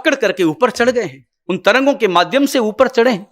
पकड़ करके ऊपर चढ़ गए हैं, उन तरंगों के माध्यम से ऊपर चढ़े हैं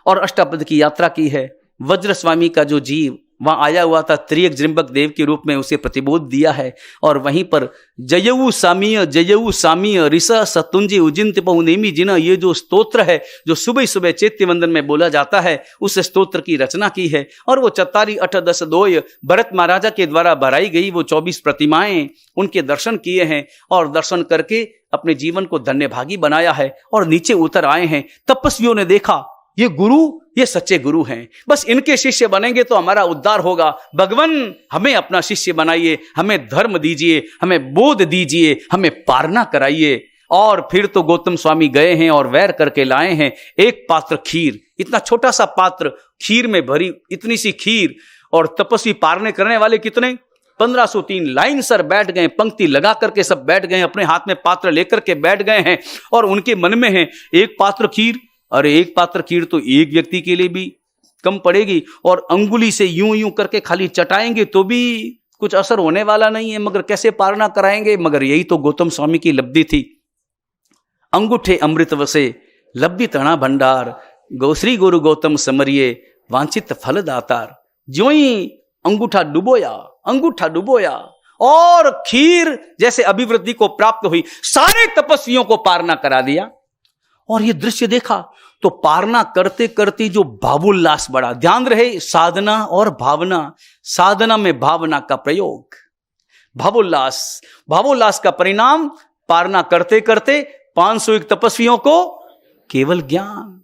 और अष्टापद की यात्रा की है। वज्र स्वामी का जो जीव वहां आया हुआ था, त्रियक जृंबक देव के रूप में उसे प्रतिबोध दिया है। और वहीं पर जयऊ सामीय ऋष सतुंजी उजिंत बहुनेमी जिना, ये जो स्तोत्र है जो सुबह सुबह चैत्य वंदन में बोला जाता है, उस स्तोत्र की रचना की है। और वो 44 8 10 2 भरत महाराजा के द्वारा बनाई गई वो 24 प्रतिमाएं, उनके दर्शन किए हैं और दर्शन करके अपने जीवन को धन्यभागी बनाया है और नीचे उतर आए हैं। तपस्वियों ने देखा ये गुरु, ये सच्चे गुरु हैं, बस इनके शिष्य बनेंगे तो हमारा उद्धार होगा। भगवान हमें अपना शिष्य बनाइए, हमें धर्म दीजिए, हमें बोध दीजिए, हमें पारना कराइए। और फिर तो गौतम स्वामी गए हैं और वैर करके लाए हैं एक पात्र खीर, इतना छोटा सा पात्र, खीर में भरी इतनी सी खीर। और तपस्वी पारने करने वाले कितने, 1503 लाइन सर बैठ गए, पंक्ति लगा करके सब बैठ गए, अपने हाथ में पात्र लेकर के बैठ गए हैं। और उनके मन में है एक पात्र खीर, अरे एक पात्र खीर तो एक व्यक्ति के लिए भी कम पड़ेगी, और अंगुली से यूं यूं करके खाली चटाएंगे तो भी कुछ असर होने वाला नहीं है, मगर कैसे पारना कराएंगे। मगर यही तो गौतम स्वामी की लब्धि थी। अंगूठे अमृत वसे लब्धि तणा भंडार, श्री गुरु गौतम समरिये वांछित फल दातार। ज्यों ही अंगूठा डुबोया और खीर जैसे अभिवृद्धि को प्राप्त हुई, सारे तपस्वियों को पारना करा दिया। और ये दृश्य देखा तो पारना करते करते जो भावोल्लास बढ़ा। ध्यान रहे, साधना और भावना, साधना में भावना का प्रयोग, भावोल्लास का परिणाम पारना करते करते 501 तपस्वियों को केवल ज्ञान।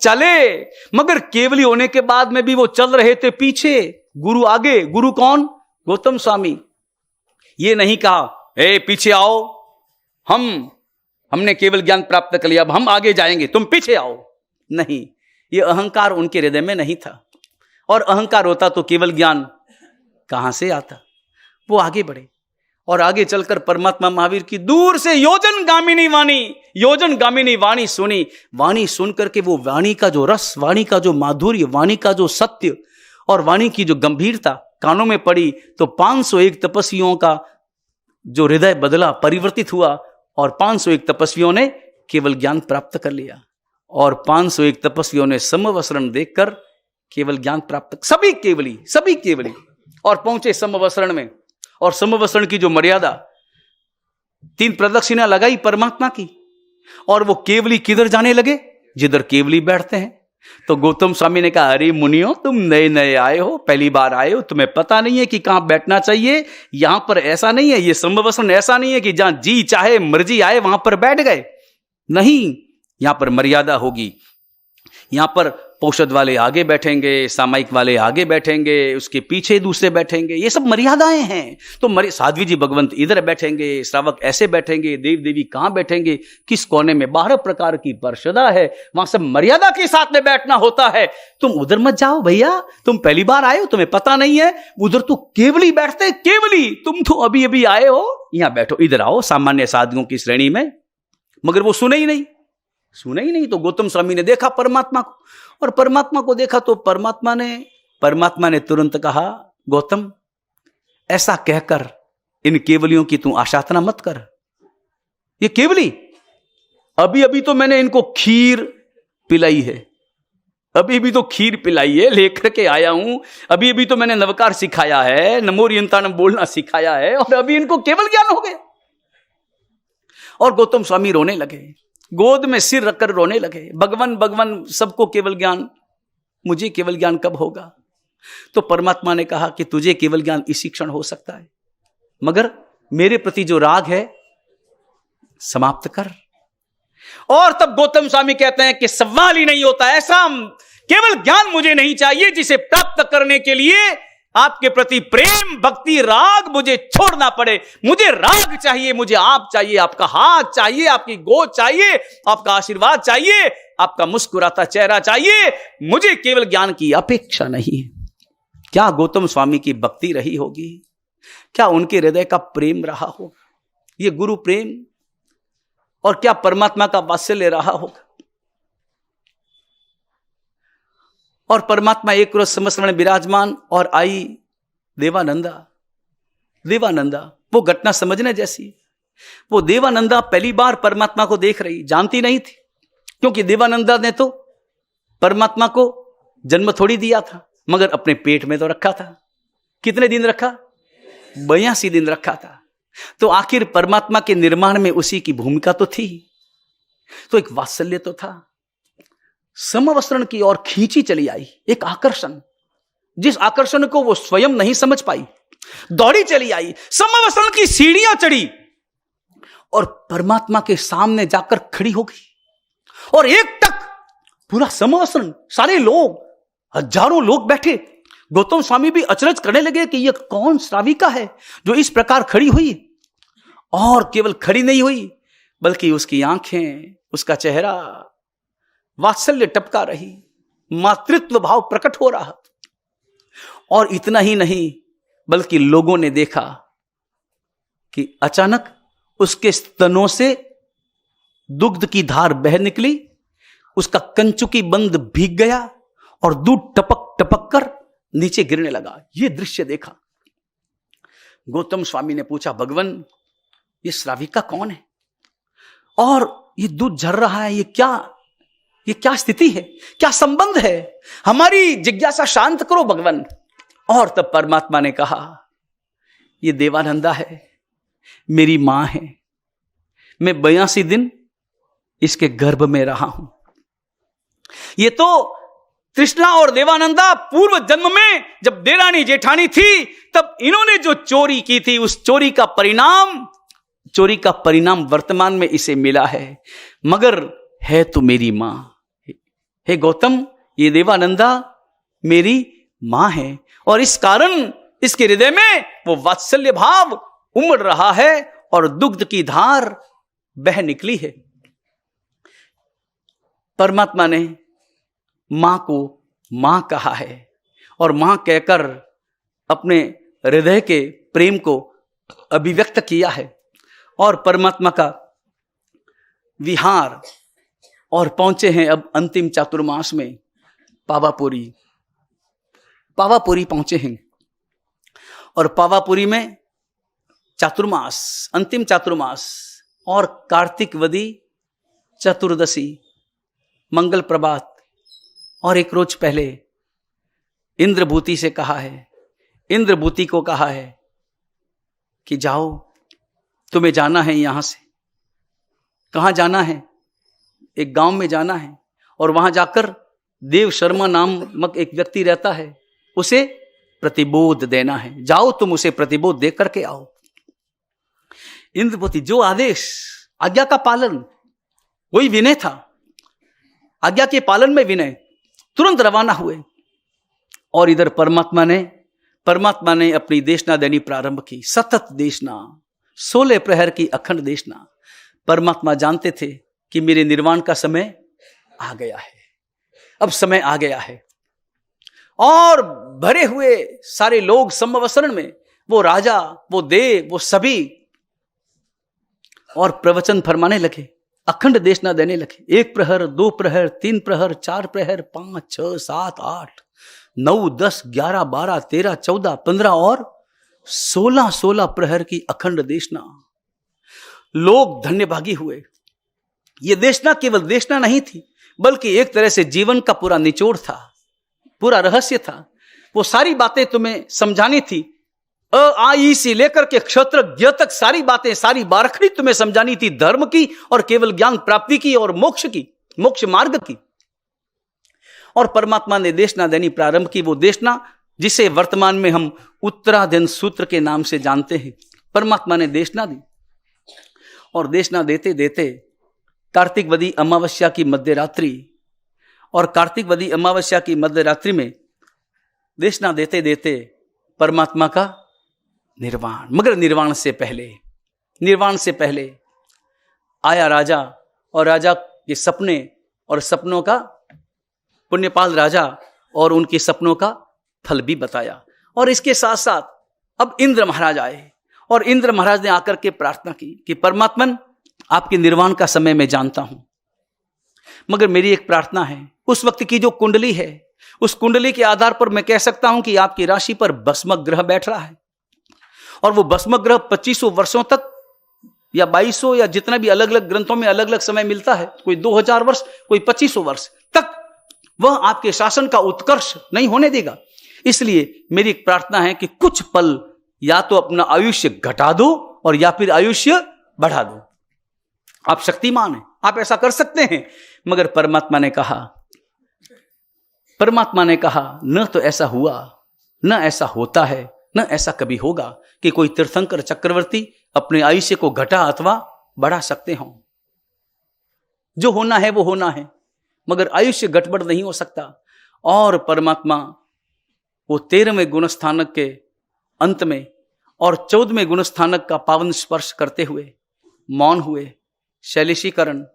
चले, मगर केवली होने के बाद में भी वो चल रहे थे पीछे, गुरु आगे। गुरु कौन? गौतम स्वामी। ये नहीं कहा ए पीछे आओ, हमने केवल ज्ञान प्राप्त कर लिया, अब हम आगे जाएंगे, तुम पीछे आओ। नहीं, ये अहंकार उनके हृदय में नहीं था। और अहंकार होता तो केवल ज्ञान कहां से आता। वो आगे बढ़े और आगे चलकर परमात्मा महावीर की दूर से योजन गामिनी वाणी सुनी। वाणी सुन करके वो वाणी का जो रस, वाणी का जो माधुर्य, वाणी का जो सत्य और वाणी की जो गंभीरता कानों में पड़ी, तो 501 तपस्वियों का जो हृदय बदला, परिवर्तित हुआ। और 501 तपस्वियों ने केवल ज्ञान प्राप्त कर लिया। और 501 तपस्वियों ने समवसरण देखकर केवल ज्ञान प्राप्त, सभी केवली और पहुंचे समवसरण में। और समवसरण की जो मर्यादा, 3 प्रदक्षिणा लगाई परमात्मा की, और वो केवली किधर जाने लगे, जिधर केवली बैठते हैं। तो गौतम स्वामी ने कहा, अरे मुनियो, तुम नए नए आए हो, पहली बार आए हो, तुम्हें पता नहीं है कि कहां बैठना चाहिए। यहां पर ऐसा नहीं है, ये समवसन ऐसा नहीं है कि जहां जी चाहे मर्जी आए वहां पर बैठ गए। नहीं, यहां पर मर्यादा होगी। यहां पर पौषद वाले आगे बैठेंगे, सामायिक वाले आगे बैठेंगे, उसके पीछे दूसरे बैठेंगे, ये सब मर्यादाएं हैं। तो साध्वी जी भगवंत इधर बैठेंगे, श्रावक ऐसे बैठेंगे, देव देवी कहां बैठेंगे, किस कोने में, 12 प्रकार की परिषदा है, वहां सब मर्यादा के साथ में बैठना होता है। तुम उधर मत जाओ भैया, तुम पहली बार आए हो, तुम्हें पता नहीं है, उधर तो केवली बैठते, केवली, तुम तो अभी अभी आए हो, यहां बैठो, इधर आओ सामान्य साधुओं की श्रेणी में। मगर वो सुने ही नहीं। तो गौतम स्वामी ने देखा परमात्मा को, और परमात्मा को देखा तो परमात्मा ने तुरंत कहा, गौतम, ऐसा कहकर इन केवलियों की तू आशातना मत कर। ये केवली, अभी अभी तो मैंने इनको खीर पिलाई है, लेकर के आया हूं। अभी अभी तो मैंने नवकार सिखाया है, नमोरियंतानम बोलना सिखाया है, और अभी इनको केवल ज्ञान हो गया। और गौतम स्वामी रोने लगे, गोद में सिर रखकर रोने लगे, भगवान सबको केवल ज्ञान, मुझे केवल ज्ञान कब होगा। तो परमात्मा ने कहा कि तुझे केवल ज्ञान इसी क्षण हो सकता है, मगर मेरे प्रति जो राग है समाप्त कर। और तब गौतम स्वामी कहते हैं कि सवाल ही नहीं होता, ऐसा केवल ज्ञान मुझे नहीं चाहिए जिसे प्राप्त करने के लिए आपके प्रति प्रेम, भक्ति, राग मुझे छोड़ना पड़े। मुझे राग चाहिए, मुझे आप चाहिए, आपका हाथ चाहिए, आपकी गोद चाहिए, आपका आशीर्वाद चाहिए, आपका मुस्कुराता चेहरा चाहिए, मुझे केवल ज्ञान की अपेक्षा नहीं है। क्या गौतम स्वामी की भक्ति रही होगी, क्या उनके हृदय का प्रेम रहा होगा, ये गुरु प्रेम, और क्या परमात्मा का वात्सल्य रहा होगा। और परमात्मा एक रोज समस्त में विराजमान, और आई देवानंदा। वो घटना समझने जैसी। वो देवानंदा पहली बार परमात्मा को देख रही, जानती नहीं थी, क्योंकि देवानंदा ने तो परमात्मा को जन्म थोड़ी दिया था, मगर अपने पेट में तो रखा था। कितने दिन रखा? 82 दिन रखा था। तो आखिर परमात्मा के निर्माण में उसी की भूमिका तो थी, तो एक वात्सल्य तो था। समवस्त्रण की ओर खींची चली आई, एक आकर्षण, जिस आकर्षण को वो स्वयं नहीं समझ पाई, दौड़ी चली आई, समवस्त्रण की सीढ़ियां चढ़ी और परमात्मा के सामने जाकर खड़ी हो गई। और एक टक पूरा समवस्त्रण, सारे लोग, हजारों लोग बैठे। गौतम स्वामी भी अचरज करने लगे कि यह कौन श्राविका है जो इस प्रकार खड़ी हुई। और केवल खड़ी नहीं हुई, बल्कि उसकी आंखें, उसका चेहरा वात्सल्य टपका रही, मातृत्व भाव प्रकट हो रहा। और इतना ही नहीं, बल्कि लोगों ने देखा कि अचानक उसके स्तनों से दुग्ध की धार बह निकली, उसका कंचुकी बंद भीग गया और दूध टपक टपक कर नीचे गिरने लगा। यह दृश्य देखा। गौतम स्वामी ने पूछा, भगवान ये श्राविका कौन है और ये दूध झर रहा है, ये क्या स्थिति है, क्या संबंध है? हमारी जिज्ञासा शांत करो भगवान। और तब परमात्मा ने कहा, ये देवानंदा है, मेरी मां है, मैं 82 दिन इसके गर्भ में रहा हूं। ये तो तृष्णा और देवानंदा पूर्व जन्म में जब देरानी जेठानी थी, तब इन्होंने जो चोरी की थी, उस चोरी का परिणाम वर्तमान में इसे मिला है, मगर है तो मेरी मां। हे गौतम, ये देवानंदा मेरी मां है और इस कारण इसके हृदय में वो वात्सल्य भाव उमड़ रहा है और दुग्ध की धार बह निकली है। परमात्मा ने मां को मां कहा है और मां कहकर अपने हृदय के प्रेम को अभिव्यक्त किया है। और परमात्मा का विहार, और पहुंचे हैं अब अंतिम चातुर्मास में, पावापुरी पहुंचे हैं। और पावापुरी में चातुर्मास, अंतिम चातुर्मास और कार्तिक वदी चतुर्दशी, मंगल प्रभात, और एक रोज पहले इंद्रभूति से कहा है, इंद्रभूति को कहा है कि जाओ, तुम्हें जाना है यहां से। कहां जाना है? एक गांव में जाना है और वहां जाकर देव शर्मा नामक एक व्यक्ति रहता है, उसे प्रतिबोध देना है। जाओ तुम उसे प्रतिबोध दे करके आओ। इंद्रभूति, जो आदेश, आज्ञा का पालन, वही विनय था। आज्ञा के पालन में विनय, तुरंत रवाना हुए। और इधर परमात्मा ने अपनी देशना देनी प्रारंभ की। सतत देशना, 16 प्रहर की अखंड देशना। परमात्मा जानते थे कि मेरे निर्वाण का समय आ गया है, अब समय आ गया है। और भरे हुए सारे लोग समवसरण में, वो राजा, वो देव, वो सभी, और प्रवचन फरमाने लगे, अखंड देशना देने लगे। 1 प्रहर, 2 प्रहर, 3 प्रहर, 4 प्रहर, 5, 6, 7, 8, 9, 10, 11, 12, 13, 14, 15 और 16 प्रहर की अखंड देशना। लोग धन्यभागी हुए। यह देशना केवल देशना नहीं थी, बल्कि एक तरह से जीवन का पूरा निचोड़ था, पूरा रहस्य था। वो सारी बातें तुम्हें समझानी थी, आ ई से लेकर के क्षेत्र तक सारी बातें, सारी बारखड़ी तुम्हें समझानी थी, धर्म की और केवल ज्ञान प्राप्ति की और मोक्ष की, मोक्ष मार्ग की। और परमात्मा ने देशना देनी प्रारंभ की, वो देशना जिसे वर्तमान में हम उत्तराधन सूत्र के नाम से जानते हैं। परमात्मा ने देशना दी और देशना देते देते कार्तिक वदी अमावस्या की मध्यरात्रि, और कार्तिक वदी अमावस्या की मध्यरात्रि में देशना देते देते परमात्मा का निर्वाण। मगर निर्वाण से पहले आया राजा, और राजा के सपने और सपनों का, पुण्यपाल राजा और उनके सपनों का फल भी बताया। और इसके साथ साथ अब इंद्र महाराज आए और इंद्र महाराज ने आकर के प्रार्थना की कि परमात्मन, आपके निर्वाण का समय मैं जानता हूं, मगर मेरी एक प्रार्थना है। उस वक्त की जो कुंडली है, उस कुंडली के आधार पर मैं कह सकता हूं कि आपकी राशि पर भस्म ग्रह बैठ रहा है, और वो भस्म ग्रह 2500 वर्षों तक या 2200 या जितना भी अलग अलग ग्रंथों में अलग अलग समय मिलता है, कोई 2000 वर्ष, कोई 2500 वर्ष तक वह आपके शासन का उत्कर्ष नहीं होने देगा। इसलिए मेरी एक प्रार्थना है कि कुछ पल या तो अपना आयुष्य घटा दो और या फिर आयुष्य बढ़ा दो। आप शक्तिमान हैं, आप ऐसा कर सकते हैं। मगर परमात्मा ने कहा न तो ऐसा हुआ, न ऐसा होता है, न ऐसा कभी होगा कि कोई तीर्थंकर चक्रवर्ती अपने आयुष्य को घटा अथवा बढ़ा सकते हों। जो होना है वो होना है, मगर आयुष्य गड़बड़ नहीं हो सकता। और परमात्मा वो 13वें गुणस्थानक के अंत में और 14वें गुणस्थानक का पावन स्पर्श करते हुए मौन हुए। शैलेशीकरण,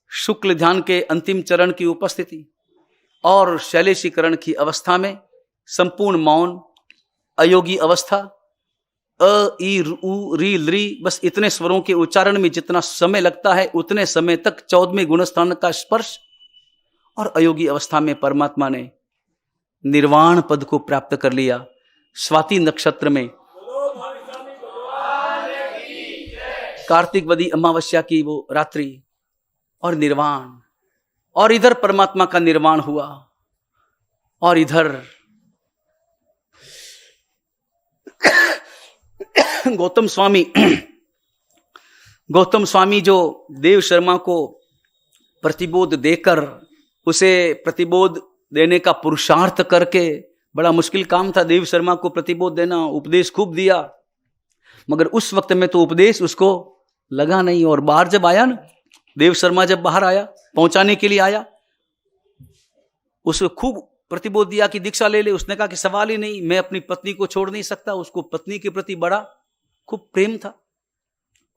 शुक्ल ध्यान के अंतिम चरण की उपस्थिति और शैलेशीकरण की अवस्था में संपूर्ण मौन, अयोगी अवस्था, अ, ई, उ, री, लृ, बस इतने स्वरों के उच्चारण में जितना समय लगता है उतने समय तक 14वें गुणस्थान का स्पर्श, और अयोगी अवस्था में परमात्मा ने निर्वाण पद को प्राप्त कर लिया। स्वाति नक्षत्र में कार्तिक वदी अमावस्या की वो रात्रि और निर्वाण, और इधर परमात्मा का निर्वाण हुआ और इधर गौतम स्वामी जो देव शर्मा को प्रतिबोध देकर, उसे प्रतिबोध देने का पुरुषार्थ करके, बड़ा मुश्किल काम था देव शर्मा को प्रतिबोध देना, उपदेश खूब दिया, मगर उस वक्त में तो उपदेश उसको लगा नहीं। और बाहर जब आया ना, देव शर्मा जब बाहर आया, पहुंचाने के लिए आया, उसे खूब प्रतिबोध दिया कि दीक्षा ले ले। उसने कहा कि सवाल ही नहीं, मैं अपनी पत्नी को छोड़ नहीं सकता। उसको पत्नी के प्रति बड़ा खूब प्रेम था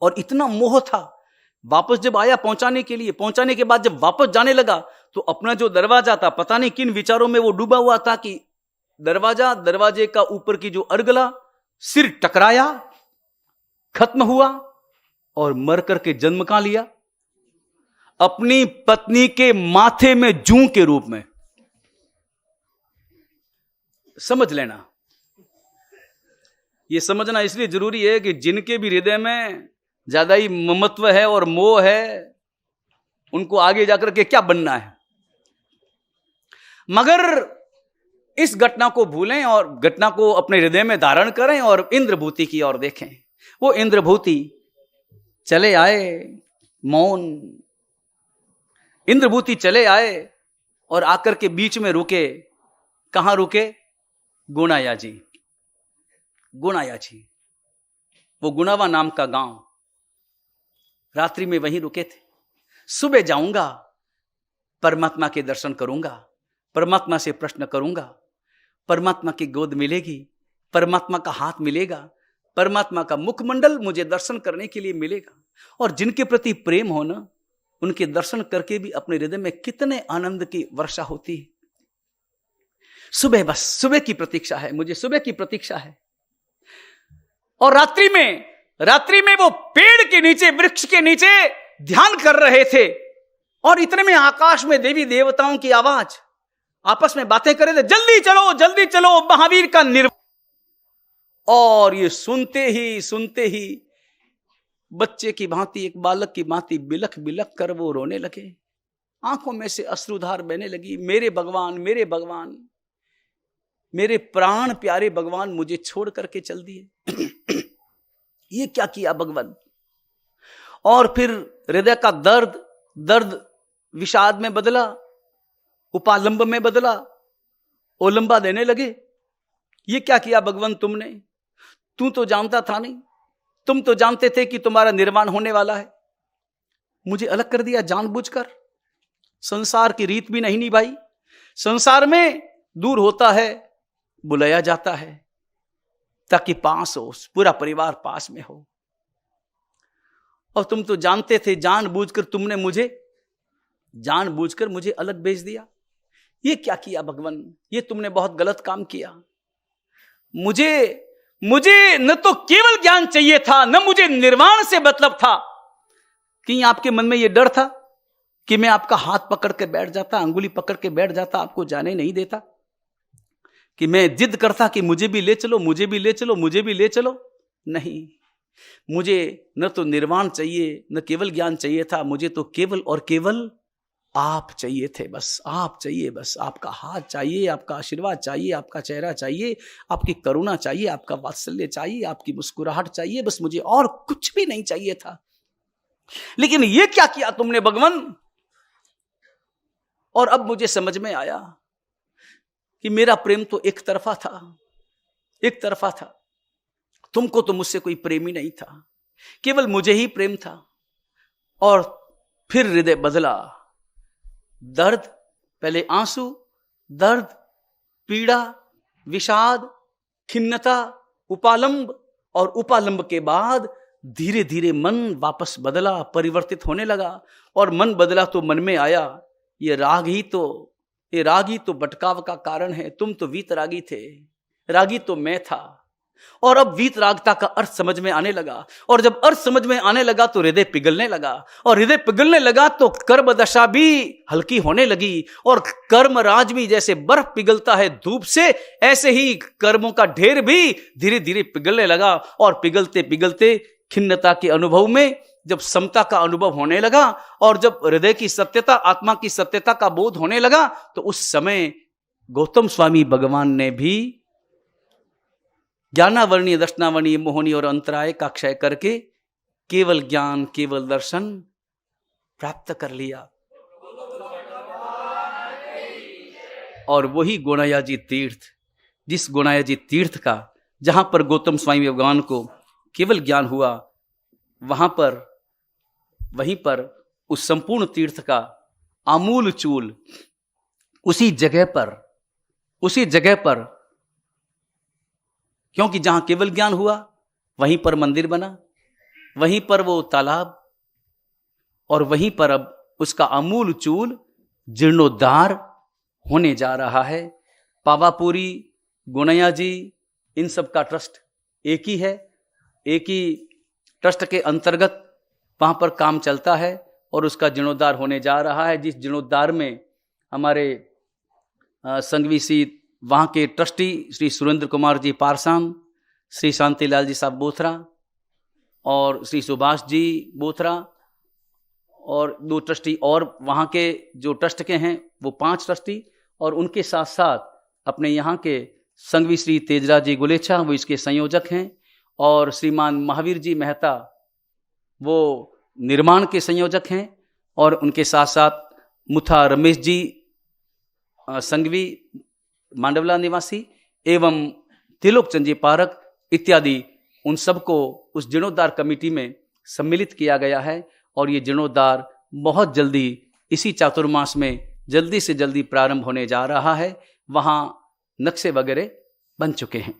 और इतना मोह था। वापस जब आया पहुंचाने के लिए, पहुंचाने के बाद जब वापस जाने लगा तो अपना जो दरवाजा था, पता नहीं किन विचारों में वो डूबा हुआ था कि दरवाजे का ऊपर की जो अर्गला, सिर टकराया, खत्म हुआ और मर करके जन्म कहां लिया? अपनी पत्नी के माथे में जूं के रूप में। समझ लेना, यह समझना इसलिए जरूरी है कि जिनके भी हृदय में ज्यादा ही ममत्व है और मोह है, उनको आगे जाकर के क्या बनना है। मगर इस घटना को भूलें और घटना को अपने हृदय में धारण करें और इंद्रभूति की ओर देखें। वो इंद्रभूति चले आए, मौन इंद्रभूति चले आए और आकर के बीच में रुके। कहां रुके? गुणाया जी। वो गुणावा नाम का गांव, रात्रि में वहीं रुके थे। सुबह जाऊंगा, परमात्मा के दर्शन करूंगा, परमात्मा से प्रश्न करूंगा, परमात्मा की गोद मिलेगी, परमात्मा का हाथ मिलेगा, परमात्मा का मुखमंडल मुझे दर्शन करने के लिए मिलेगा। और जिनके प्रति प्रेम हो ना, उनके दर्शन करके भी अपने हृदय में कितने आनंद की वर्षा होती है। सुबह, बस सुबह की प्रतीक्षा है, मुझे सुबह की प्रतीक्षा है। और रात्रि में वो पेड़ के नीचे, वृक्ष के नीचे ध्यान कर रहे थे और इतने में आकाश में देवी देवताओं की आवाज आपस में बातें कर रहे थे, जल्दी चलो महावीर का निर्वाण। और ये सुनते ही बच्चे की भांति, एक बालक की भांति बिलख कर वो रोने लगे। आंखों में से अश्रुधार बहने लगी। मेरे भगवान, मेरे प्राण प्यारे भगवान, मुझे छोड़ करके चल दिए। ये क्या किया भगवान? और फिर हृदय का दर्द विषाद में बदला, उपालंब में बदला, ओलंबा देने लगे। ये क्या किया भगवान तुमने? तू तो जानता था नहीं, तुम तो जानते थे कि तुम्हारा निर्वाण होने वाला है, मुझे अलग कर दिया जानबूझकर। संसार की रीत भी नहीं निभाई। संसार में दूर होता है, बुलाया जाता है ताकि पास हो, पूरा परिवार पास में हो। और तुम तो जानते थे, जानबूझकर मुझे अलग भेज दिया। ये क्या किया भगवान? ये तुमने बहुत गलत काम किया। मुझे न तो केवल ज्ञान चाहिए था, न मुझे निर्वाण से मतलब था। कि आपके मन में यह डर था कि मैं आपका हाथ पकड़ के बैठ जाता, अंगुली पकड़ के बैठ जाता, आपको जाने नहीं देता, कि मैं जिद करता कि मुझे भी ले चलो। नहीं, मुझे न तो निर्वाण चाहिए, न केवल ज्ञान चाहिए था, मुझे तो केवल और केवल आप चाहिए थे। बस आप चाहिए, बस आपका हाथ चाहिए, आपका आशीर्वाद चाहिए, आपका चेहरा चाहिए, आपकी करुणा चाहिए, आपका वात्सल्य चाहिए, आपकी मुस्कुराहट चाहिए, बस मुझे और कुछ भी नहीं चाहिए था। लेकिन ये क्या किया तुमने भगवान? और अब मुझे समझ में आया कि मेरा प्रेम तो एक तरफा था, एक तरफा था। तुमको तो मुझसे कोई प्रेम ही नहीं था, केवल मुझे ही प्रेम था। और फिर हृदय बदला। दर्द, पहले आंसू, दर्द, पीड़ा, विषाद, खिन्नता, उपालंब, और उपालंब के बाद धीरे धीरे मन वापस बदला, परिवर्तित होने लगा। और मन बदला तो मन में आया, ये राग ही तो भटकाव का कारण है। तुम तो वीतरागी थे, रागी तो मैं था। और अब वीतरागता का अर्थ समझ में आने लगा। और जब अर्थ समझ में आने लगा तो हृदय पिघलने लगा, और हृदय पिघलने लगा तो कर्म दशा भी हल्की होने लगी। और कर्मराज भी जैसे बर्फ पिघलता है धूप से, ऐसे ही कर्मों का ढेर भी धीरे धीरे पिघलने लगा। और पिघलते पिघलते खिन्नता के अनुभव में जब समता का अनुभव होने लगा, और जब हृदय की सत्यता, आत्मा की सत्यता का बोध होने लगा, तो उस समय गौतम स्वामी भगवान ने भी ज्ञानावर्णीय, दर्शनावर्णीय, मोहनी और अंतराय का क्षय करके केवल ज्ञान, केवल दर्शन प्राप्त कर लिया। और वही गोणायाजी तीर्थ, जिस गोणायाजी तीर्थ का, जहां पर गौतम स्वामी भगवान को केवल ज्ञान हुआ, वहीं पर उस संपूर्ण तीर्थ का आमूल चूल उसी जगह पर, क्योंकि जहां केवल ज्ञान हुआ वहीं पर मंदिर बना, वहीं पर वो तालाब, और वहीं पर अब उसका आमूल चूल जीर्णोद्धार होने जा रहा है। पावापुरी, गोनैयाजी, इन सब का ट्रस्ट एक ही है। एक ही ट्रस्ट के अंतर्गत वहां पर काम चलता है, और उसका जीर्णोद्धार होने जा रहा है। जिस जीर्णोद्धार में हमारे संघवी श्री, वहाँ के ट्रस्टी श्री सुरेंद्र कुमार जी पारसान, श्री शांतिलाल जी साहब बोथरा, और श्री सुभाष जी बोथरा, और 2 ट्रस्टी और वहाँ के जो ट्रस्ट के हैं वो 5 ट्रस्टी, और उनके साथ साथ अपने यहाँ के संघवी श्री तेजराज जी गुलेछा, वो इसके संयोजक हैं, और श्रीमान महावीर जी मेहता वो निर्माण के संयोजक हैं, और उनके साथ साथ मुथा रमेश जी संघवी मांडवला निवासी, एवं तिलोक चंद जी पारक इत्यादि, उन सबको उस जीर्णोद्धार कमेटी में सम्मिलित किया गया है। और ये जीर्णोद्धार बहुत जल्दी, इसी चातुर्मास में जल्दी से जल्दी प्रारंभ होने जा रहा है। वहाँ नक्शे वगैरह बन चुके हैं।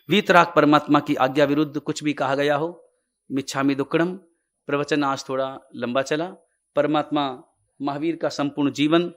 वीतराग परमात्मा की आज्ञा विरुद्ध कुछ भी कहा गया हो, मिच्छामि दुक्कडम। प्रवचन आज थोड़ा लंबा चला। परमात्मा महावीर का संपूर्ण जीवन